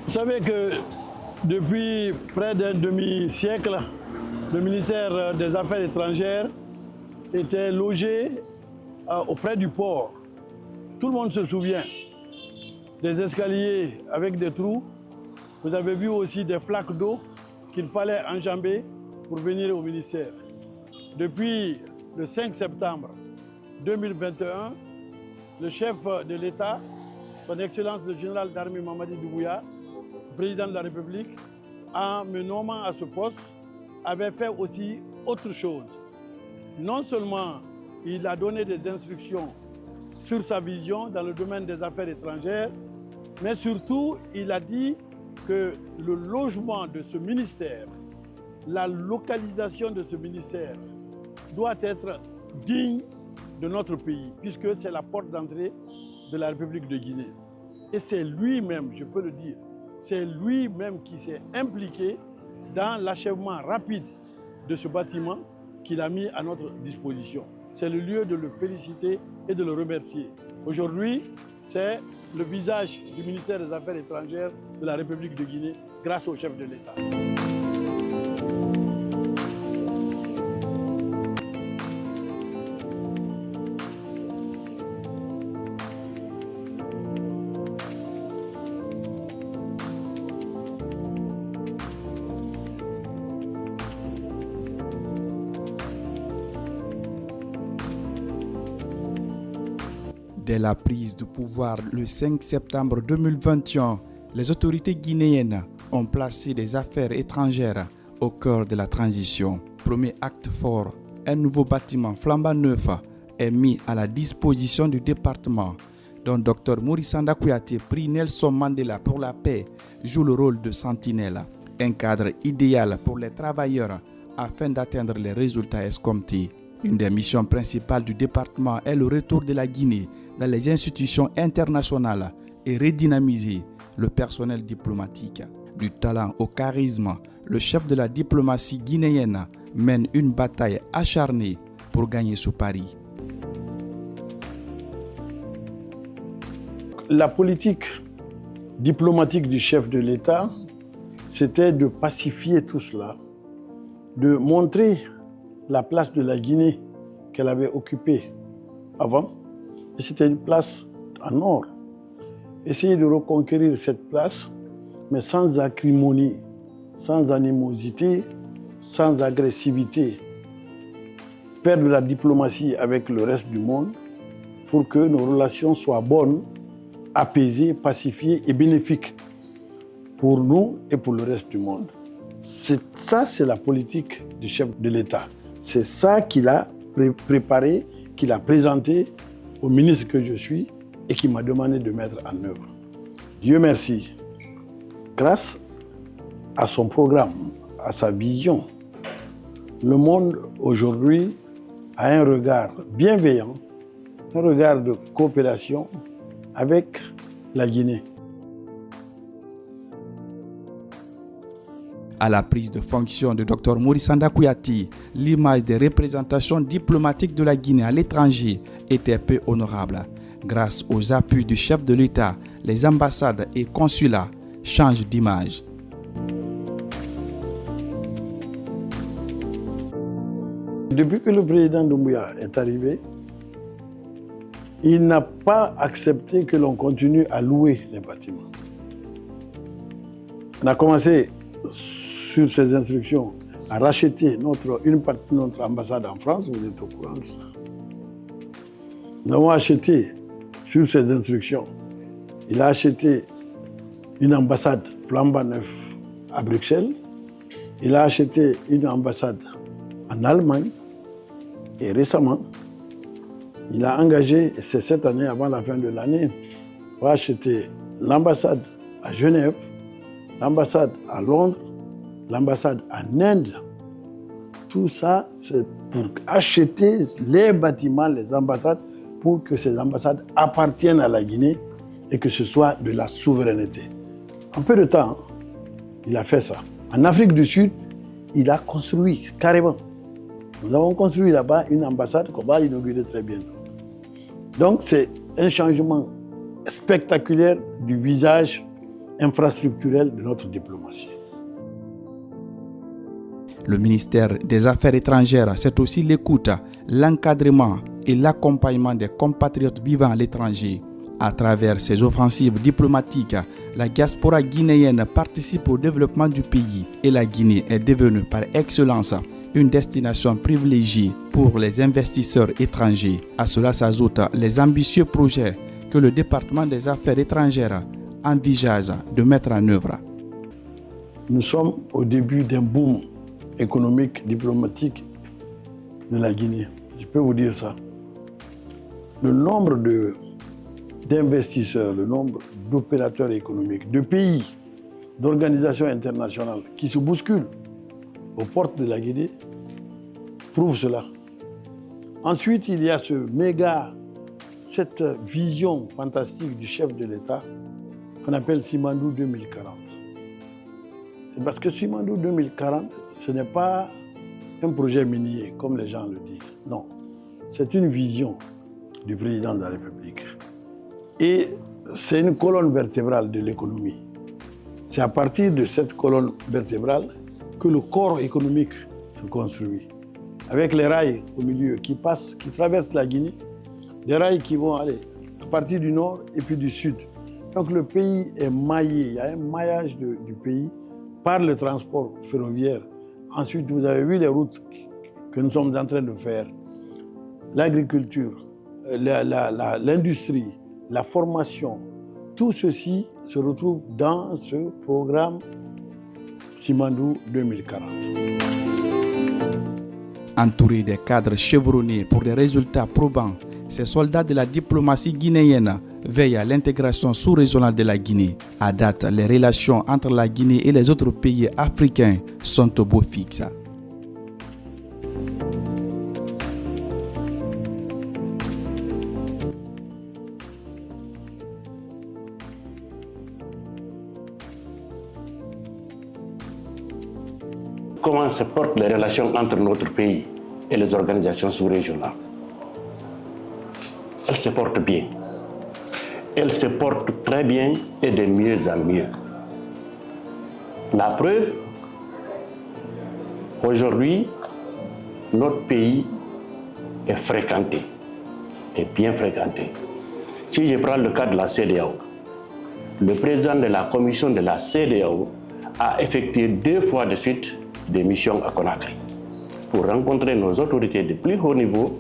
Vous savez que depuis près d'un demi-siècle, le ministère des Affaires étrangères était logé auprès du port. Tout le monde se souvient des escaliers avec des trous. Vous avez vu aussi des flaques d'eau qu'il fallait enjamber pour venir au ministère. Depuis le 5 septembre 2021, le chef de l'État, son Excellence le général d'armée Mamadi Doumbouya, président de la République, en me nommant à ce poste, avait fait aussi autre chose. Non seulement il a donné des instructions sur sa vision dans le domaine des affaires étrangères, mais surtout il a dit que le logement de ce ministère, la localisation de ce ministère doit être digne de notre pays, puisque c'est la porte d'entrée de la République de Guinée. Et c'est lui-même, je peux le dire, c'est lui-même qui s'est impliqué dans l'achèvement rapide de ce bâtiment qu'il a mis à notre disposition. C'est le lieu de le féliciter et de le remercier. Aujourd'hui, c'est le visage du ministère des Affaires étrangères de la République de Guinée grâce au chef de l'État. Dès la prise de pouvoir le 5 septembre 2021, les autorités guinéennes ont placé les affaires étrangères au cœur de la transition. Premier acte fort, un nouveau bâtiment flambant neuf est mis à la disposition du département, dont Dr Maurice Sanda Kouyaté, prix Nelson Mandela pour la paix, joue le rôle de sentinelle. Un cadre idéal pour les travailleurs afin d'atteindre les résultats escomptés. Une des missions principales du département est le retour de la Guinée dans les institutions internationales et redynamiser le personnel diplomatique. Du talent au charisme, le chef de la diplomatie guinéenne mène une bataille acharnée pour gagner ce pari. La politique diplomatique du chef de l'État, c'était de pacifier tout cela, de montrer la place de la Guinée qu'elle avait occupée avant. Et c'était une place en or. Essayer de reconquérir cette place, mais sans acrimonie, sans animosité, sans agressivité. Faire de la diplomatie avec le reste du monde pour que nos relations soient bonnes, apaisées, pacifiées et bénéfiques pour nous et pour le reste du monde. Ça, c'est la politique du chef de l'État. C'est ça qu'il a préparé, qu'il a présenté au ministre que je suis et qui m'a demandé de mettre en œuvre. Dieu merci, grâce à son programme, à sa vision, le monde aujourd'hui a un regard bienveillant, un regard de coopération avec la Guinée. À la prise de fonction de Dr Maurice Sanda Kouyaté, l'image des représentations diplomatiques de la Guinée à l'étranger était peu honorable. Grâce aux appuis du chef de l'État, les ambassades et consulats changent d'image. Depuis que le président Doumbouya est arrivé, il n'a pas accepté que l'on continue à louer les bâtiments. On a commencé sur ses instructions à racheter une partie de notre ambassade en France, vous êtes au courant de ça. Nous avons acheté, sur ses instructions, il a acheté une ambassade flambant neuf à Bruxelles, il a acheté une ambassade en Allemagne et récemment, il a engagé, c'est cette année avant la fin de l'année, pour acheter l'ambassade à Genève, l'ambassade à Londres, l'ambassade en Inde. Tout ça, c'est pour acheter les bâtiments, les ambassades, pour que ces ambassades appartiennent à la Guinée et que ce soit de la souveraineté. En peu de temps, il a fait ça. En Afrique du Sud, il a construit carrément. Nous avons construit là-bas une ambassade qu'on va inaugurer très bientôt. Donc c'est un changement spectaculaire du visage infrastructurelle de notre diplomatie. Le ministère des Affaires étrangères, c'est aussi l'écoute, l'encadrement et l'accompagnement des compatriotes vivant à l'étranger. À travers ces offensives diplomatiques, la diaspora guinéenne participe au développement du pays et la Guinée est devenue par excellence une destination privilégiée pour les investisseurs étrangers. À cela s'ajoutent les ambitieux projets que le département des Affaires étrangères envisage de mettre en œuvre. Nous sommes au début d'un boom économique, diplomatique de la Guinée. Je peux vous dire ça. Le nombre d'investisseurs, le nombre d'opérateurs économiques, de pays, d'organisations internationales qui se bousculent aux portes de la Guinée prouve cela. Ensuite, il y a cette vision fantastique du chef de l'État qu'on appelle Simandou 2040. Parce que Simandou 2040, ce n'est pas un projet minier, comme les gens le disent. Non, c'est une vision du président de la République. Et c'est une colonne vertébrale de l'économie. C'est à partir de cette colonne vertébrale que le corps économique se construit. Avec les rails au milieu qui traversent la Guinée, des rails qui vont aller à partir du nord et puis du sud. Donc le pays est maillé, il y a un maillage du pays par le transport ferroviaire. Ensuite, vous avez vu les routes que nous sommes en train de faire. L'agriculture, l'industrie, la formation, tout ceci se retrouve dans ce programme Simandou 2040. Entourés des cadres chevronnés pour des résultats probants, ces soldats de la diplomatie guinéenne veillent à l'intégration sous-régionale de la Guinée. À date, les relations entre la Guinée et les autres pays africains sont au beau fixe. Comment se portent les relations entre notre pays et les organisations sous-régionales? Elles se portent bien. Elles se portent très bien et de mieux en mieux. La preuve, aujourd'hui, notre pays est fréquenté, est bien fréquenté. Si je prends le cas de la CEDEAO, le président de la commission de la CEDEAO a effectué 2 fois de suite des missions à Conakry pour rencontrer nos autorités de plus haut niveau,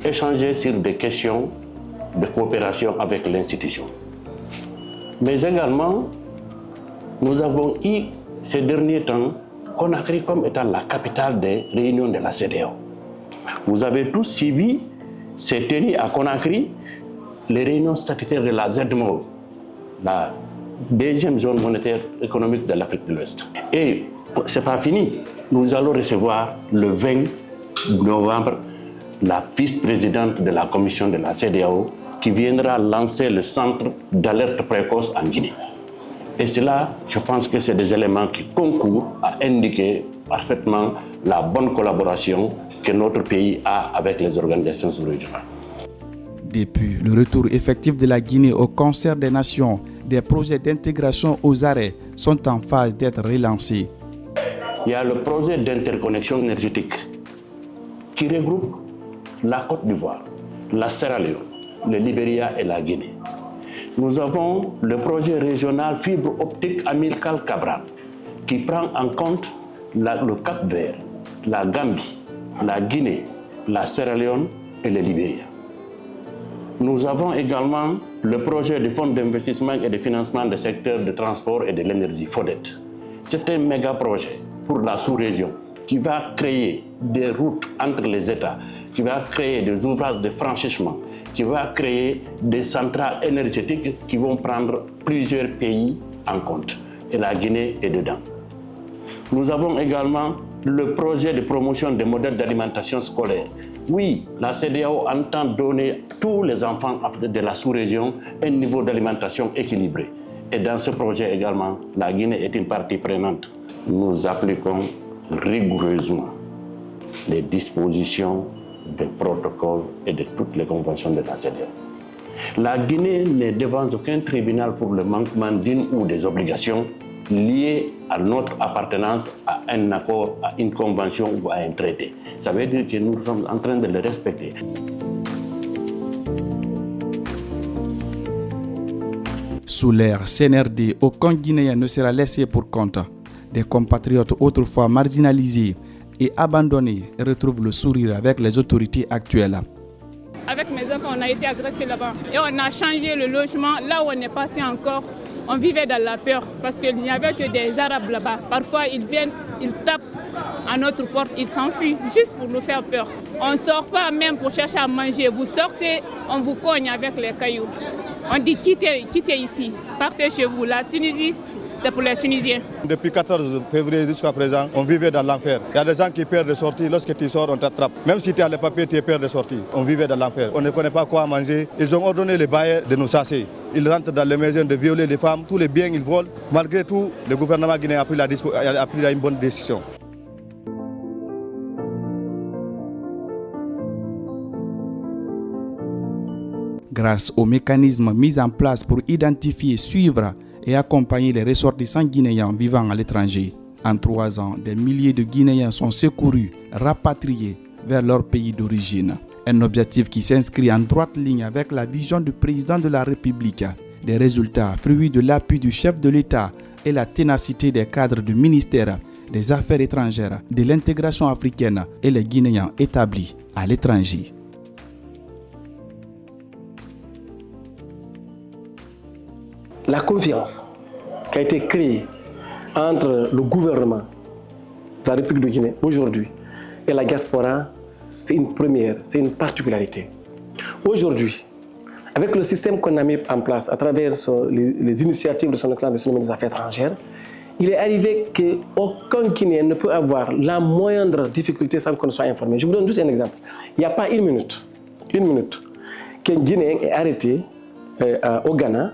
échanger sur des questions de coopération avec l'institution. Mais également, nous avons eu ces derniers temps Conakry comme étant la capitale des réunions de la CEDEAO. Vous avez tous suivi ces tenues à Conakry, les réunions statutaires de la ZMO, la deuxième zone monétaire économique de l'Afrique de l'Ouest. Et ce n'est pas fini. Nous allons recevoir le 20 novembre la vice-présidente de la commission de la CEDEAO qui viendra lancer le centre d'alerte précoce en Guinée. Et cela, je pense que c'est des éléments qui concourent à indiquer parfaitement la bonne collaboration que notre pays a avec les organisations sous-régionales. Depuis le retour effectif de la Guinée au concert des nations, des projets d'intégration aux arrêts sont en phase d'être relancés. Il y a le projet d'interconnexion énergétique qui regroupe la Côte d'Ivoire, la Sierra Leone, le Libéria et la Guinée. Nous avons le projet régional fibre optique Amilcar Cabral qui prend en compte le Cap-Vert, la Gambie, la Guinée, la Sierra Leone et le Libéria. Nous avons également le projet du Fonds d'investissement et de financement des secteurs de transport et de l'énergie, FODET. C'est un méga projet pour la sous-région qui va créer des routes entre les États, qui va créer des ouvrages de franchissement, qui va créer des centrales énergétiques qui vont prendre plusieurs pays en compte. Et la Guinée est dedans. Nous avons également le projet de promotion des modèles d'alimentation scolaire. Oui, la CEDEAO entend donner à tous les enfants de la sous-région un niveau d'alimentation équilibré. Et dans ce projet également, la Guinée est une partie prenante. Nous appliquons rigoureusement les dispositions des protocoles et de toutes les conventions de la CEDEAO. La Guinée n'est devant aucun tribunal pour le manquement d'une ou des obligations liées à notre appartenance à un accord, à une convention ou à un traité. Ça veut dire que nous sommes en train de le respecter. Sous l'ère CNRD, aucun Guinéen ne sera laissé pour compte. Des compatriotes autrefois marginalisés et abandonnés retrouvent le sourire avec les autorités actuelles. Avec mes enfants, on a été agressés là-bas et on a changé le logement. Là où on est parti encore, on vivait dans la peur parce qu'il n'y avait que des Arabes là-bas. Parfois, ils viennent, ils tapent à notre porte, ils s'enfuient juste pour nous faire peur. On ne sort pas même pour chercher à manger. Vous sortez, on vous cogne avec les cailloux. On dit quittez ici, partez chez vous. La Tunisie, c'est pour les Tunisiens. Depuis 14 février jusqu'à présent, on vivait dans l'enfer. Il y a des gens qui perdent de sortie. Lorsque tu sors, on t'attrape. Même si tu as les papiers, tu perds de sortie. On vivait dans l'enfer. On ne connaît pas quoi manger. Ils ont ordonné les bailleurs de nous chasser. Ils rentrent dans les maisons de violer les femmes. Tous les biens, ils volent. Malgré tout, le gouvernement guinéen a pris une bonne décision. Grâce aux mécanismes mis en place pour identifier, suivre et accompagner les ressortissants guinéens vivant à l'étranger. En 3 ans, des milliers de Guinéens sont secourus, rapatriés vers leur pays d'origine. Un objectif qui s'inscrit en droite ligne avec la vision du président de la République. Des résultats fruits de l'appui du chef de l'État et la ténacité des cadres du ministère des Affaires étrangères, de l'intégration africaine et les Guinéens établis à l'étranger. La confiance qui a été créée entre le gouvernement de la République de Guinée aujourd'hui et la diaspora, c'est une première, c'est une particularité. Aujourd'hui, avec le système qu'on a mis en place à travers les initiatives de son excellence de son ministre des Affaires étrangères, il est arrivé qu'aucun Guinéen ne peut avoir la moindre difficulté sans qu'on soit informé. Je vous donne juste un exemple. Il n'y a pas une minute qu'un Guinéen est arrêté au Ghana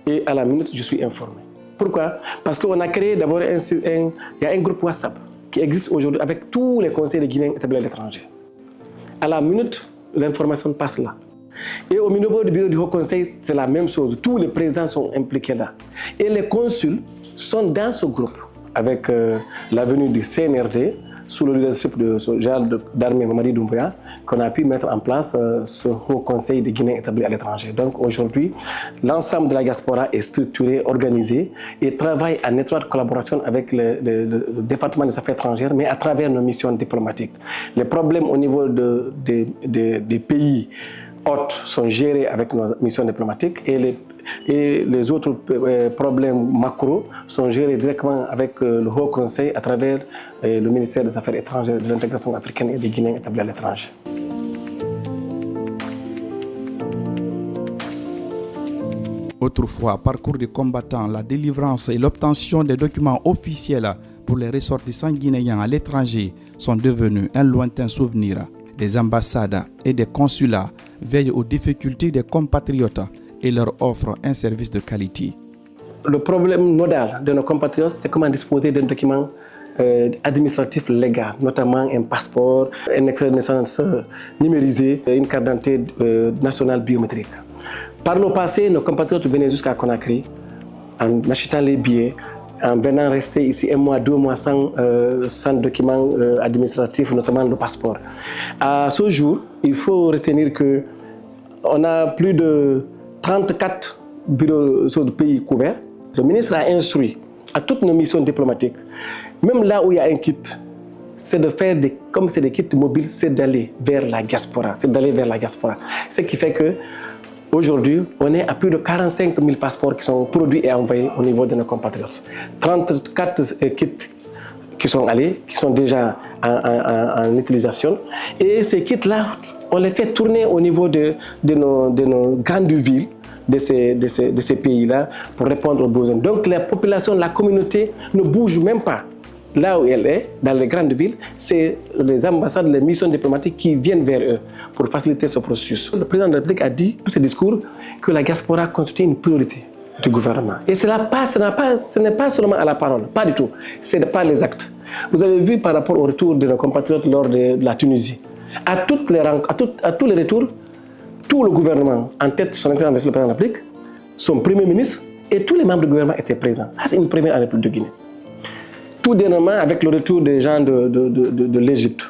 et à la minute, je suis informé. Pourquoi? Parce qu'on a créé d'abord il y a un groupe WhatsApp qui existe aujourd'hui avec tous les conseils de Guinéens établis à l'étranger. À la minute, l'information passe là. Et au niveau du bureau du Haut Conseil, c'est la même chose. Tous les présidents sont impliqués là. Et les consuls sont dans ce groupe avec la venue du CNRD, sous le leadership de ce général d'armée Mamadi Doumbouya, qu'on a pu mettre en place ce Haut Conseil des Guinéens établis à l'étranger. Donc aujourd'hui, l'ensemble de la diaspora est structuré, organisé et travaille en étroite collaboration avec le département des Affaires étrangères, mais à travers nos missions diplomatiques. Les problèmes au niveau des pays hôtes sont gérés avec nos missions diplomatiques et les autres problèmes macro sont gérés directement avec le Haut Conseil à travers le ministère des Affaires étrangères, de l'intégration africaine et des Guinéens établis à l'étranger. Autrefois, parcours des combattants, la délivrance et l'obtention des documents officiels pour les ressortissants guinéens à l'étranger sont devenus un lointain souvenir. Des ambassades et des consulats veillent aux difficultés des compatriotes et leur offrent un service de qualité. Le problème nodal de nos compatriotes, c'est comment disposer d'un document administratif légal, notamment un passeport, un extrait de naissance numérisé, une carte d'identité nationale biométrique. Par le passé, nos compatriotes venaient jusqu'à Conakry en achetant les billets, en venant rester ici 1 mois, 2 mois sans documents administratifs, notamment le passeport. À ce jour, il faut retenir qu'on a plus de 34 bureaux de pays couverts. Le ministre a instruit à toutes nos missions diplomatiques, même là où il y a un kit, c'est de faire comme c'est des kits mobiles, c'est d'aller vers la diaspora. Ce qui fait que aujourd'hui, on est à plus de 45 000 passeports qui sont produits et envoyés au niveau de nos compatriotes. 34 kits qui sont allés, qui sont déjà en utilisation. Et ces kits-là, on les fait tourner au niveau de nos grandes villes de ces pays-là pour répondre aux besoins. Donc la population, la communauté ne bouge même pas. Là où elle est, dans les grandes villes, c'est les ambassades, les missions diplomatiques qui viennent vers eux pour faciliter ce processus. Le président de la République a dit, dans ses discours, que la diaspora constitue une priorité du gouvernement. Et ce n'est pas seulement à la parole, pas du tout, c'est par les actes. Vous avez vu par rapport au retour de nos compatriotes lors de la Tunisie, à tous les retours, tout le gouvernement, en tête son excellence Monsieur le Président de la République, son Premier ministre et tous les membres du gouvernement étaient présents. Ça, c'est une première en République de Guinée. Tout dernièrement, avec le retour des gens de l'Égypte,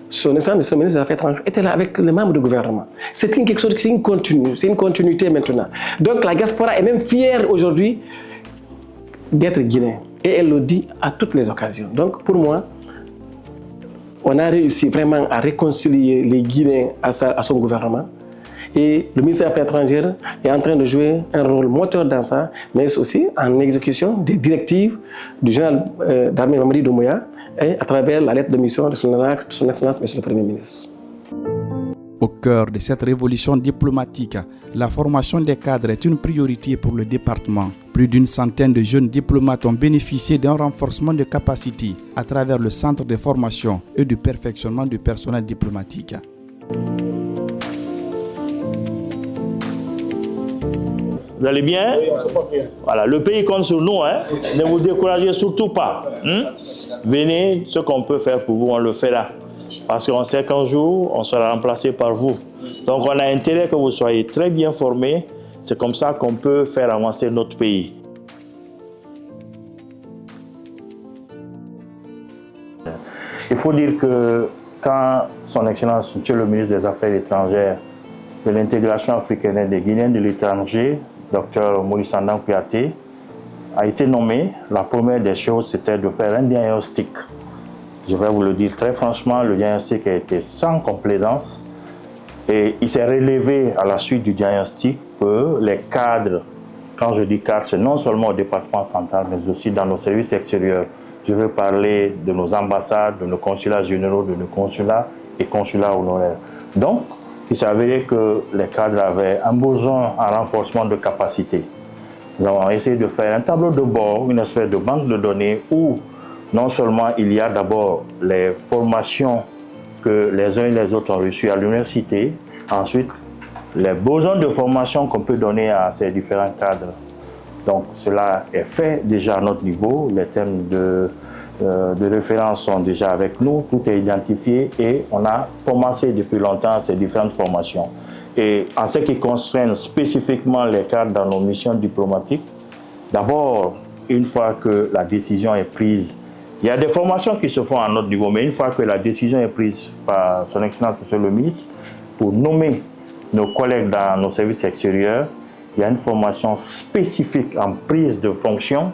son excellence Monsieur le ministre des Affaires étrangères était là avec les membres du gouvernement. C'est quelque chose qui continue, c'est une continuité maintenant. Donc la diaspora est même fière aujourd'hui d'être guinéen. Et elle le dit à toutes les occasions. Donc pour moi, on a réussi vraiment à réconcilier les Guinéens à son gouvernement. Et le ministère des Affaires étrangères est en train de jouer un rôle moteur dans ça, mais aussi en exécution des directives du général d'armée Mamadi Doumbouya et à travers la lettre de mission de son excellence Monsieur le Premier ministre. Au cœur de cette révolution diplomatique, la formation des cadres est une priorité pour le département. Plus d'une centaine de jeunes diplomates ont bénéficié d'un renforcement de capacités à travers le centre de formation et du perfectionnement du personnel diplomatique. Vous allez bien? Voilà, le pays compte sur nous, hein? Ne vous découragez surtout pas. Venez, ce qu'on peut faire pour vous, on le fera. Parce qu'on sait qu'un jour, on sera remplacé par vous. Donc on a intérêt que vous soyez très bien formés. C'est comme ça qu'on peut faire avancer notre pays. Il faut dire que quand son Excellence, Monsieur le ministre des Affaires étrangères, de l'intégration africaine et des Guinéens de l'étranger, Dr Maurice Andan Kouyaté, a été nommé, la première des choses, c'était de faire un diagnostic. Je vais vous le dire très franchement, le diagnostic a été sans complaisance. Et il s'est relevé à la suite du diagnostic que les cadres, quand je dis cadres, c'est non seulement au département central, mais aussi dans nos services extérieurs. Je veux parler de nos ambassades, de nos consulats généraux, de nos consulats et consulats honoraires. Donc, il s'est avéré que les cadres avaient un besoin en renforcement de capacité. Nous avons essayé de faire un tableau de bord, une espèce de banque de données où non seulement il y a d'abord les formations que les uns et les autres ont reçues à l'université, ensuite les besoins de formation qu'on peut donner à ces différents cadres. Donc cela est fait déjà à notre niveau, les thèmes de référence sont déjà avec nous, tout est identifié et on a commencé depuis longtemps ces différentes formations. Et en ce qui concerne spécifiquement les cadres dans nos missions diplomatiques, d'abord, une fois que la décision est prise, il y a des formations qui se font à notre niveau, mais une fois que la décision est prise par son Excellence Monsieur le Ministre pour nommer nos collègues dans nos services extérieurs, il y a une formation spécifique en prise de fonction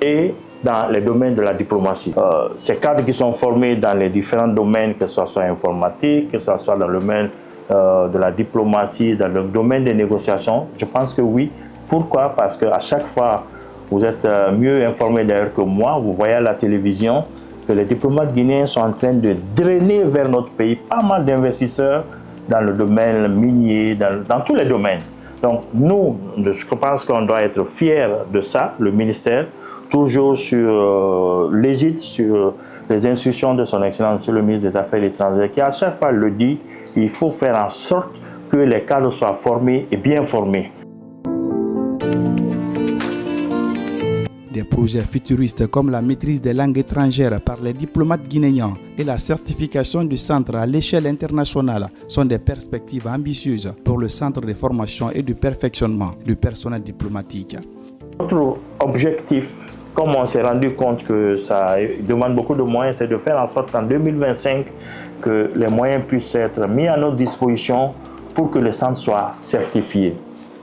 et dans les domaines de la diplomatie. Ces cadres qui sont formés dans les différents domaines, que ce soit informatique, que ce soit dans le domaine de la diplomatie, dans le domaine des négociations, je pense que oui. Pourquoi? Parce qu'à chaque fois, vous êtes mieux informés d'ailleurs que moi, vous voyez à la télévision que les diplomates guinéens sont en train de drainer vers notre pays pas mal d'investisseurs dans le domaine minier, dans tous les domaines. Donc nous, je pense qu'on doit être fiers de ça, le ministère, toujours sur l'égide, sur les instructions de son Excellence Monsieur le ministre des Affaires étrangères, qui à chaque fois le dit, il faut faire en sorte que les cadres soient formés et bien formés. Des projets futuristes comme la maîtrise des langues étrangères par les diplomates guinéens et la certification du centre à l'échelle internationale sont des perspectives ambitieuses pour le centre de formation et de perfectionnement du personnel diplomatique. Notre objectif, comme on s'est rendu compte que ça demande beaucoup de moyens, c'est de faire en sorte qu'en 2025, que les moyens puissent être mis à notre disposition pour que le centre soit certifié.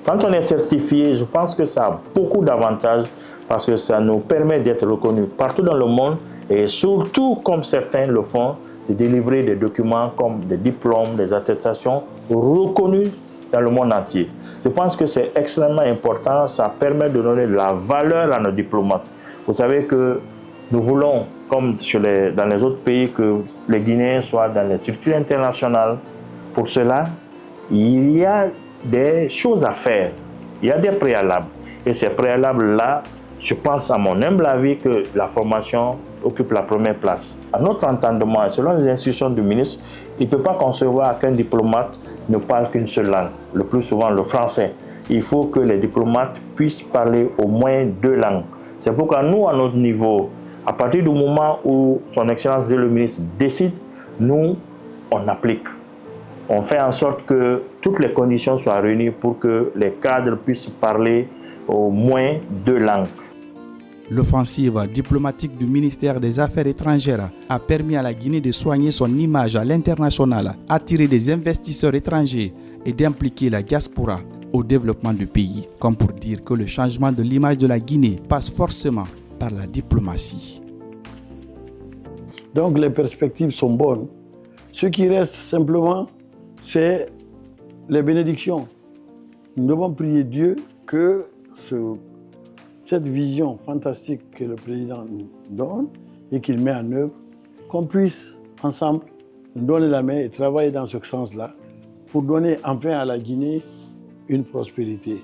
Quand on est certifié, je pense que ça a beaucoup d'avantages parce que ça nous permet d'être reconnus partout dans le monde et surtout, comme certains le font, de délivrer des documents comme des diplômes, des attestations reconnus dans le monde entier. Je pense que c'est extrêmement important, ça permet de donner de la valeur à nos diplomates. Vous savez que nous voulons, comme dans les autres pays, que les Guinéens soient dans les structures internationales. Pour cela, il y a des choses à faire, il y a des préalables. Et ces préalables-là, je pense à mon humble avis que la formation occupe la première place. À notre entendement, et selon les instructions du ministre, il ne peut pas concevoir qu'un diplomate ne parle qu'une seule langue, le plus souvent le français. Il faut que les diplomates puissent parler au moins 2 langues. C'est pourquoi nous, à notre niveau, à partir du moment où son Excellence le ministre décide, nous, on applique. on fait en sorte que toutes les conditions soient réunies pour que les cadres puissent parler au moins 2 langues. L'offensive diplomatique du ministère des Affaires étrangères a permis à la Guinée de soigner son image à l'international, attirer des investisseurs étrangers et d'impliquer la diaspora au développement du pays, comme pour dire que le changement de l'image de la Guinée passe forcément par la diplomatie. Donc les perspectives sont bonnes. Ce qui reste simplement, c'est les bénédictions. Nous devons prier Dieu que cette vision fantastique que le président nous donne et qu'il met en œuvre, qu'on puisse ensemble nous donner la main et travailler dans ce sens-là pour donner enfin à la Guinée une prospérité.